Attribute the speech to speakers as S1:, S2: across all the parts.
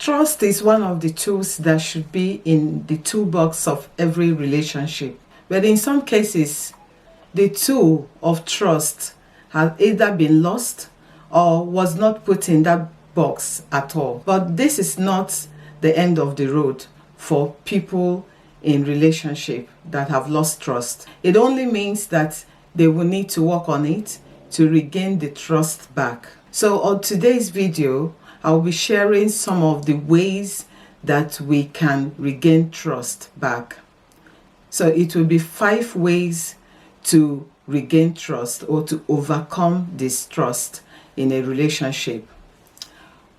S1: Trust is one of the tools that should be in the toolbox of every relationship. But in some cases, the tool of trust has either been lost or was not put in that box at all. But this is not the end of the road for people in relationship that have lost trust. It only means that they will need to work on it to regain the trust back. So on today's video, I'll be sharing some of the ways that we can regain trust back. So it will be 5 ways to regain trust or to overcome distrust in a relationship.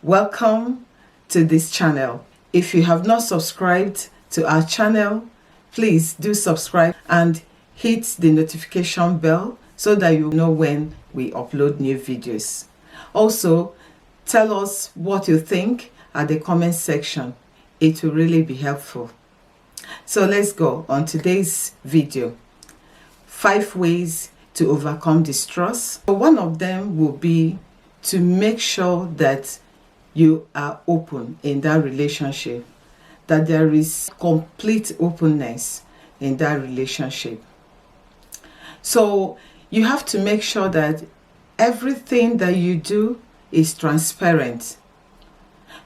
S1: Welcome to this channel. If you have not subscribed to our channel, please do subscribe and hit the notification bell so that you know when we upload new videos. Also, tell us what you think at the comment section. It will really be helpful. So let's go on today's video. 5 ways to overcome distrust. One of them will be to make sure that you are open in that relationship, that there is complete openness in that relationship. So you have to make sure that everything that you do is transparent,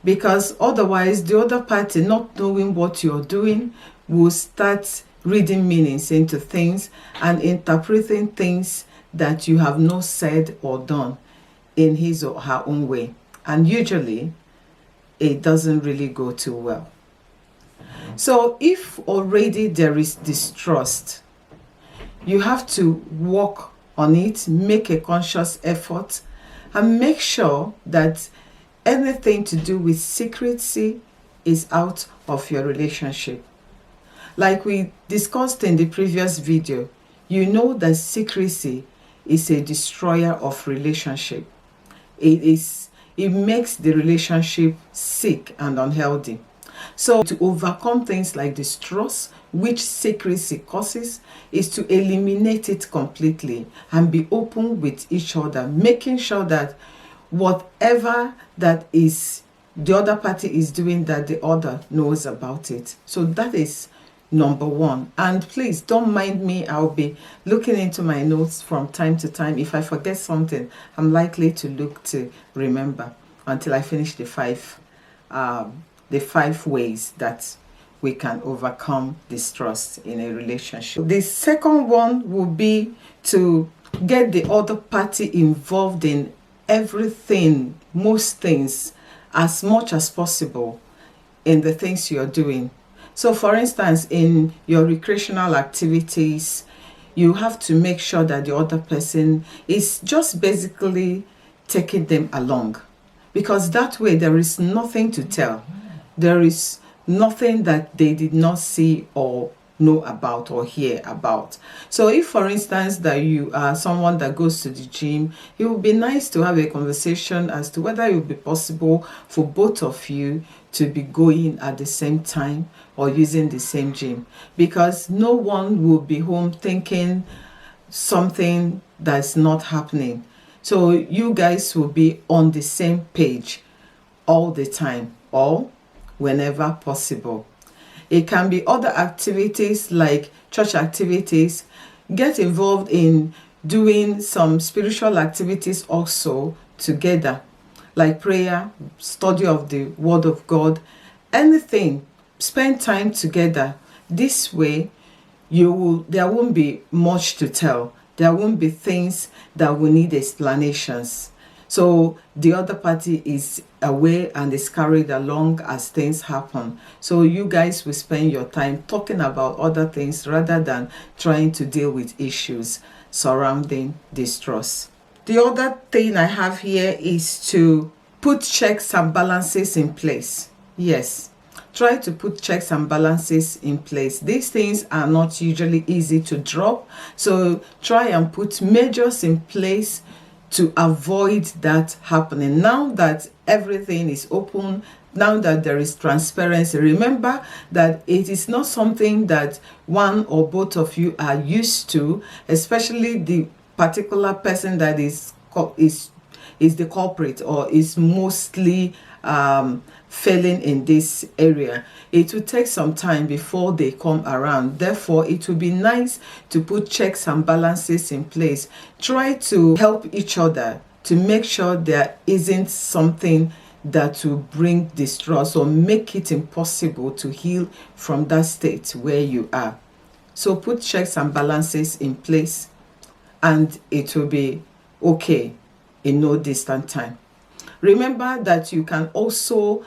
S1: because otherwise the other party, not knowing what you're doing, will start reading meanings into things and interpreting things that you have not said or done in his or her own way, and usually it doesn't really go too well. So if already there is distrust, you have to work on it, make a conscious effort, and make sure that anything to do with secrecy is out of your relationship. Like we discussed in the previous video, you know that secrecy is a destroyer of relationship. It makes the relationship sick and unhealthy. So to overcome things like distrust, which secrecy causes, is to eliminate it completely and be open with each other, making sure that whatever that is the other party is doing, that the other knows about it. So that is number 1. And please don't mind me, I'll be looking into my notes from time to time. If I forget something, I'm likely to look to remember until I finish the 5 ways that we can overcome distrust in a relationship. The second one will be to get the other party involved in everything, most things, as much as possible in the things you're doing. So for instance, in your recreational activities, you have to make sure that the other person is just basically taking them along, because that way there is nothing to tell. There is nothing that they did not see or know about or hear about. So if for instance that you are someone that goes to the gym, it would be nice to have a conversation as to whether it would be possible for both of you to be going at the same time or using the same gym, because no one will be home thinking something that's not happening. So you guys will be on the same page all the time or whenever possible. It can be other activities like church activities. Get involved in doing some spiritual activities also together, like prayer, study of the Word of God, anything. Spend time together. This way, there won't be much to tell. There won't be things that will need explanations. So the other party is aware and is carried along as things happen. So you guys will spend your time talking about other things rather than trying to deal with issues surrounding distrust. The other thing I have here is to put checks and balances in place. Yes, try to put checks and balances in place. These things are not usually easy to drop. So try and put measures in place to avoid that happening. Now that everything is open, now that there is transparency, remember that it is not something that one or both of you are used to, especially the particular person that is the culprit or is mostly failing in this area. It will take some time before they come around. Therefore, it will be nice to put checks and balances in place. Try to help each other to make sure there isn't something that will bring distrust or make it impossible to heal from that state where you are. So put checks and balances in place, and it will be okay in no distant time. Remember that you can also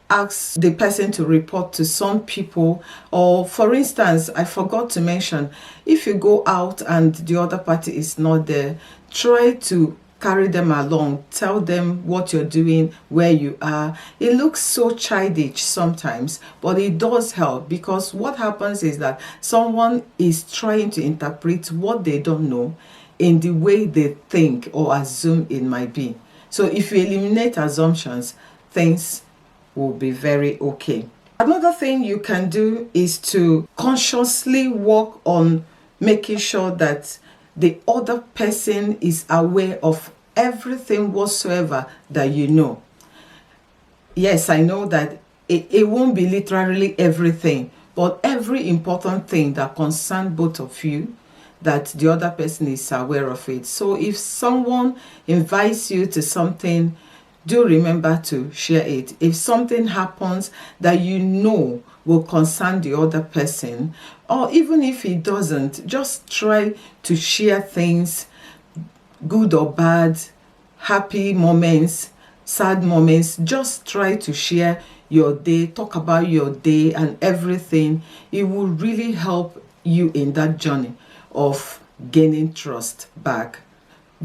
S1: ask the person to report to some people, or for instance, I forgot to mention, if you go out and the other party is not there, try to carry them along, tell them what you're doing, where you are. It looks so childish sometimes, but it does help, because what happens is that someone is trying to interpret what they don't know in the way they think or assume it might be. So if you eliminate assumptions, things will be very okay. Another thing you can do is to consciously work on making sure that the other person is aware of everything whatsoever that you know. Yes, I know that it won't be literally everything, but every important thing that concerns both of you, that the other person is aware of it. So if someone invites you to something, do remember to share it. If something happens that you know will concern the other person, or even if it doesn't, just try to share things, good or bad, happy moments, sad moments. Just try to share your day, talk about your day and everything. It will really help you in that journey of gaining trust back.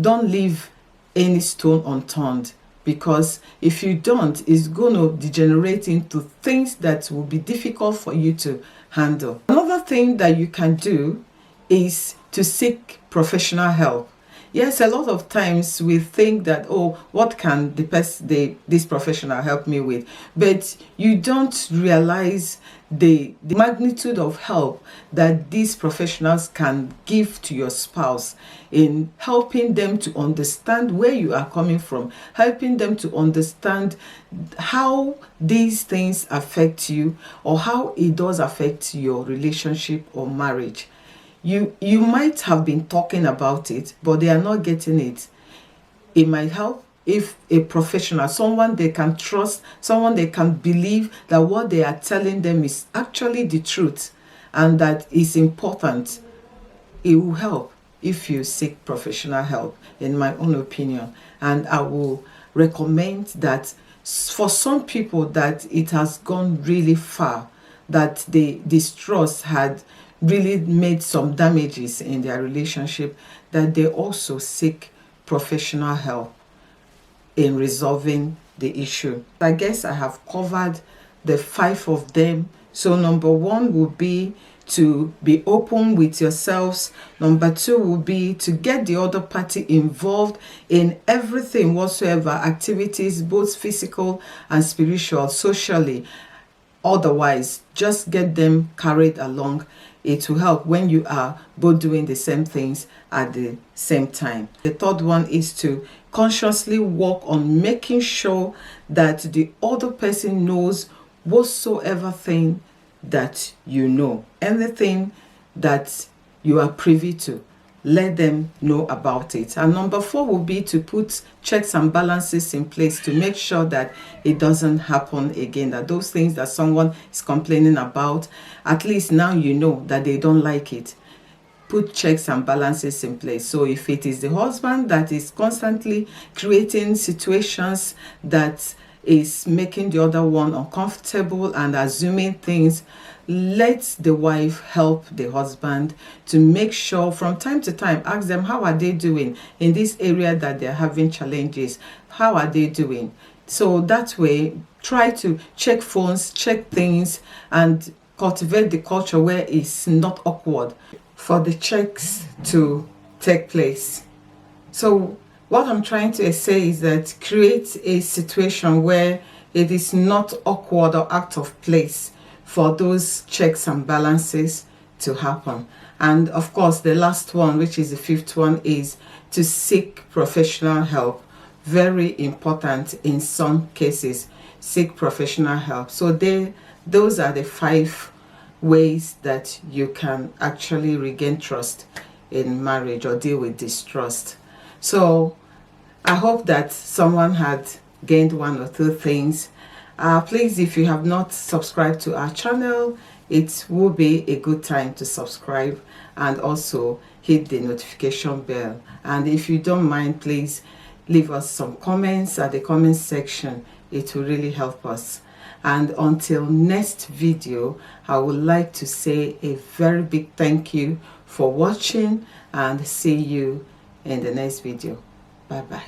S1: Don't leave any stone unturned, because if you don't, it's going to degenerate into things that will be difficult for you to handle. Another thing that you can do is to seek professional help. Yes, a lot of times we think that, oh, what can this professional help me with? But you don't realize the magnitude of help that these professionals can give to your spouse in helping them to understand where you are coming from, helping them to understand how these things affect you, or how it does affect your relationship or marriage. You might have been talking about it, but they are not getting it. It might help if a professional, someone they can trust, someone they can believe that what they are telling them is actually the truth and that is important. It will help if you seek professional help, in my own opinion. And I will recommend that for some people that it has gone really far, that the distrust had really made some damages in their relationship, that they also seek professional help in resolving the issue. I guess I have covered the 5 of them. So number 1 would be to be open with yourselves. Number 2 will be to get the other party involved in everything whatsoever, activities, both physical and spiritual, socially. Otherwise, just get them carried along. It will help when you are both doing the same things at the same time. The third one is to consciously work on making sure that the other person knows whatsoever thing that you know. Anything that you are privy to, let them know about it. And number 4 will be to put checks and balances in place to make sure that it doesn't happen again, that those things that someone is complaining about, at least now you know that they don't like it. Put checks and balances in place. So if it is the husband that is constantly creating situations that is making the other one uncomfortable and assuming things, let the wife help the husband to make sure from time to time, ask them how are they doing in this area that they're having challenges, how are they doing. So that way, try to check phones, check things, and cultivate the culture where it's not awkward for the checks to take place. So what I'm trying to say is that create a situation where it is not awkward or out of place for those checks and balances to happen. And of course, the last one, which is the 5th one, is to seek professional help. Very important in some cases. seek professional help. So those are the 5 ways that you can actually regain trust in marriage or deal with distrust. So I hope that someone had gained 1 or 2 things. Please, if you have not subscribed to our channel, it will be a good time to subscribe and also hit the notification bell. And if you don't mind, please leave us some comments at the comment section. It will really help us. And until next video, I would like to say a very big thank you for watching, and see you in the next video. Bye bye.